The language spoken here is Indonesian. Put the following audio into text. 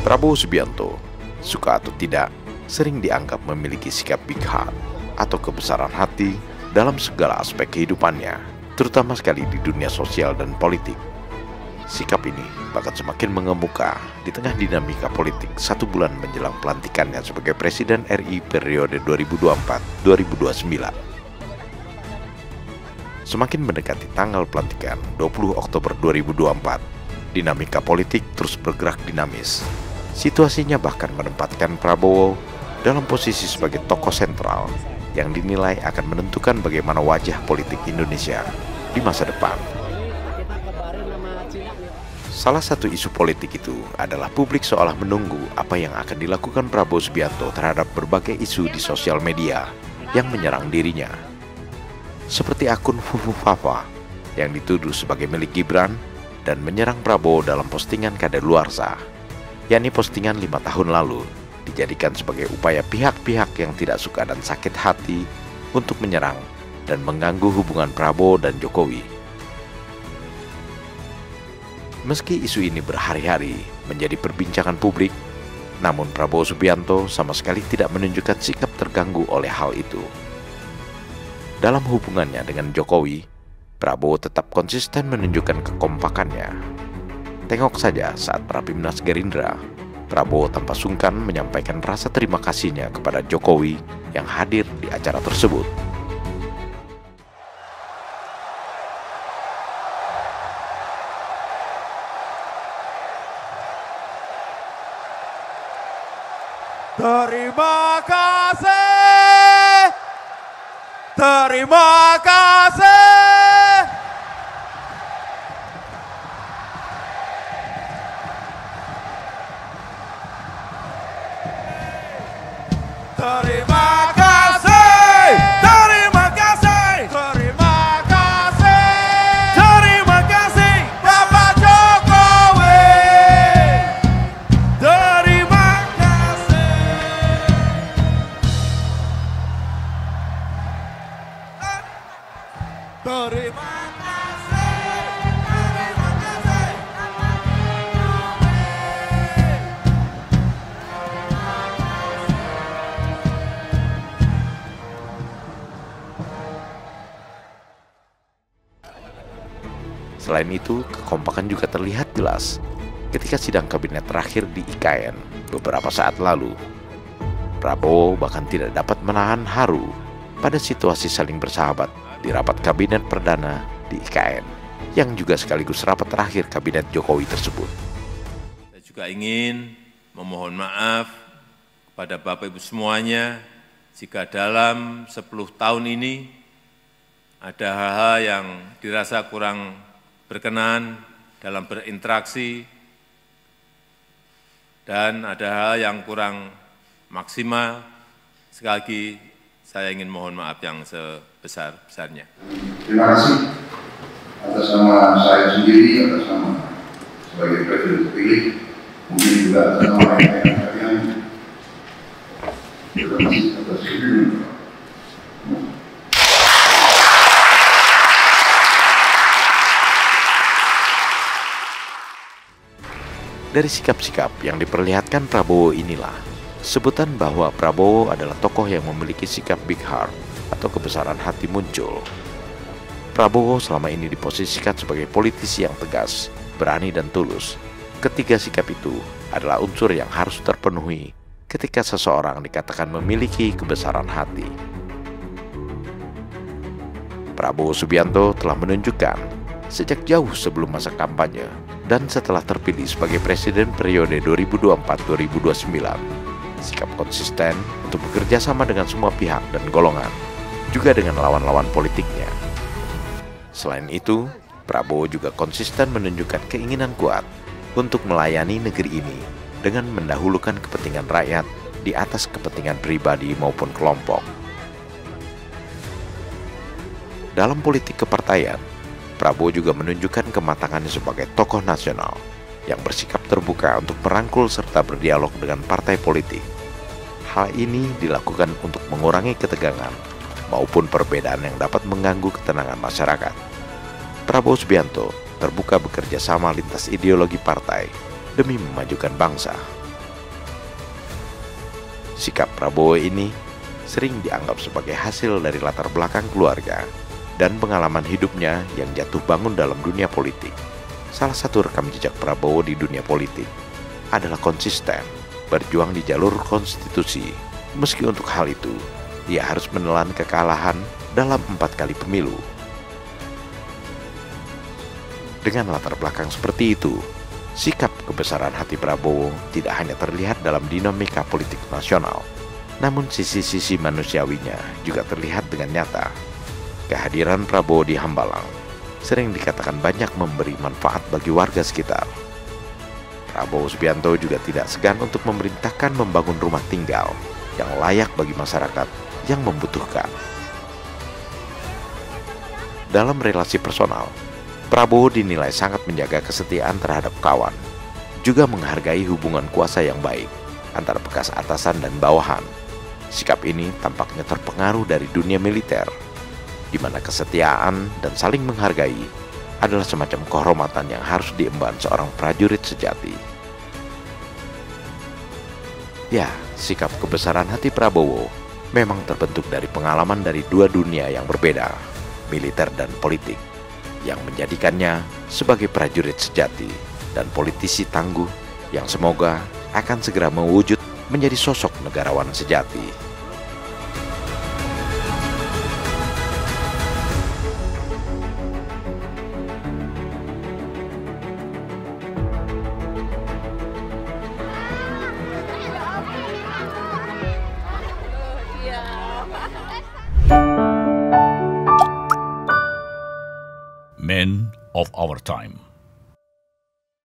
Prabowo Subianto, suka atau tidak, sering dianggap memiliki sikap big heart atau kebesaran hati dalam segala aspek kehidupannya, terutama sekali di dunia sosial dan politik. Sikap ini bahkan semakin mengemuka di tengah dinamika politik 1 bulan menjelang pelantikannya sebagai Presiden RI periode 2024-2029. Semakin mendekati tanggal pelantikan 20 Oktober 2024, dinamika politik terus bergerak dinamis. Situasinya bahkan menempatkan Prabowo dalam posisi sebagai tokoh sentral yang dinilai akan menentukan bagaimana wajah politik Indonesia di masa depan. Salah satu isu politik itu adalah publik seolah menunggu apa yang akan dilakukan Prabowo Subianto terhadap berbagai isu di sosial media yang menyerang dirinya. Seperti akun Fufu Fafa yang dituduh sebagai milik Gibran dan menyerang Prabowo dalam postingan kadaluarsa, yakni postingan 5 tahun lalu, dijadikan sebagai upaya pihak-pihak yang tidak suka dan sakit hati untuk menyerang dan mengganggu hubungan Prabowo dan Jokowi. Meski isu ini berhari-hari menjadi perbincangan publik, namun Prabowo Subianto sama sekali tidak menunjukkan sikap terganggu oleh hal itu. Dalam hubungannya dengan Jokowi, Prabowo tetap konsisten menunjukkan kekompakannya. Tengok saja saat Rapimnas Gerindra, Prabowo tanpa sungkan menyampaikan rasa terima kasihnya kepada Jokowi yang hadir di acara tersebut. Terima kasih, terima kasih. Terima kasih, terima kasih, terima kasih, terima kasih Bapak Jokowi. Terima kasih. Terima Selain itu, kekompakan juga terlihat jelas ketika sidang kabinet terakhir di IKN beberapa saat lalu. Prabowo bahkan tidak dapat menahan haru pada situasi saling bersahabat di rapat kabinet perdana di IKN, yang juga sekaligus rapat terakhir kabinet Jokowi tersebut. Saya juga ingin memohon maaf kepada Bapak Ibu semuanya jika dalam 10 tahun ini ada hal-hal yang dirasa kurang berkenan dalam berinteraksi dan ada hal yang kurang maksimal. Sekali lagi saya ingin mohon maaf yang sebesar-besarnya. Terima kasih atas nama saya sendiri, atas nama sebagai Presiden terpilih, mungkin juga atas nama yang kalian. Terima kasih atas kebenaran. Dari sikap-sikap yang diperlihatkan Prabowo inilah, sebutan bahwa Prabowo adalah tokoh yang memiliki sikap big heart atau kebesaran hati muncul. Prabowo selama ini diposisikan sebagai politisi yang tegas, berani dan tulus. Ketiga sikap itu adalah unsur yang harus terpenuhi ketika seseorang dikatakan memiliki kebesaran hati. Prabowo Subianto telah menunjukkan sejak jauh sebelum masa kampanye dan setelah terpilih sebagai Presiden periode 2024-2029, sikap konsisten untuk bekerja sama dengan semua pihak dan golongan, juga dengan lawan-lawan politiknya. Selain itu, Prabowo juga konsisten menunjukkan keinginan kuat untuk melayani negeri ini dengan mendahulukan kepentingan rakyat di atas kepentingan pribadi maupun kelompok. Dalam politik kepartaian, Prabowo juga menunjukkan kematangannya sebagai tokoh nasional yang bersikap terbuka untuk merangkul serta berdialog dengan partai politik. Hal ini dilakukan untuk mengurangi ketegangan maupun perbedaan yang dapat mengganggu ketenangan masyarakat. Prabowo Subianto terbuka bekerja sama lintas ideologi partai demi memajukan bangsa. Sikap Prabowo ini sering dianggap sebagai hasil dari latar belakang keluarga dan pengalaman hidupnya yang jatuh bangun dalam dunia politik. Salah satu rekam jejak Prabowo di dunia politik adalah konsisten berjuang di jalur konstitusi. Meski untuk hal itu, ia harus menelan kekalahan dalam 4 kali pemilu. Dengan latar belakang seperti itu, sikap kebesaran hati Prabowo tidak hanya terlihat dalam dinamika politik nasional, namun sisi-sisi manusiawinya juga terlihat dengan nyata. Kehadiran Prabowo di Hambalang sering dikatakan banyak memberi manfaat bagi warga sekitar. Prabowo Subianto juga tidak segan untuk memerintahkan membangun rumah tinggal yang layak bagi masyarakat yang membutuhkan. Dalam relasi personal, Prabowo dinilai sangat menjaga kesetiaan terhadap kawan, juga menghargai hubungan kuasa yang baik antara bekas atasan dan bawahan. Sikap ini tampaknya terpengaruh dari dunia militer, di mana kesetiaan dan saling menghargai adalah semacam kehormatan yang harus diemban seorang prajurit sejati. Ya, sikap kebesaran hati Prabowo memang terbentuk dari pengalaman dari dua dunia yang berbeda, militer dan politik, yang menjadikannya sebagai prajurit sejati dan politisi tangguh yang semoga akan segera mewujud menjadi sosok negarawan sejati. Men of our time.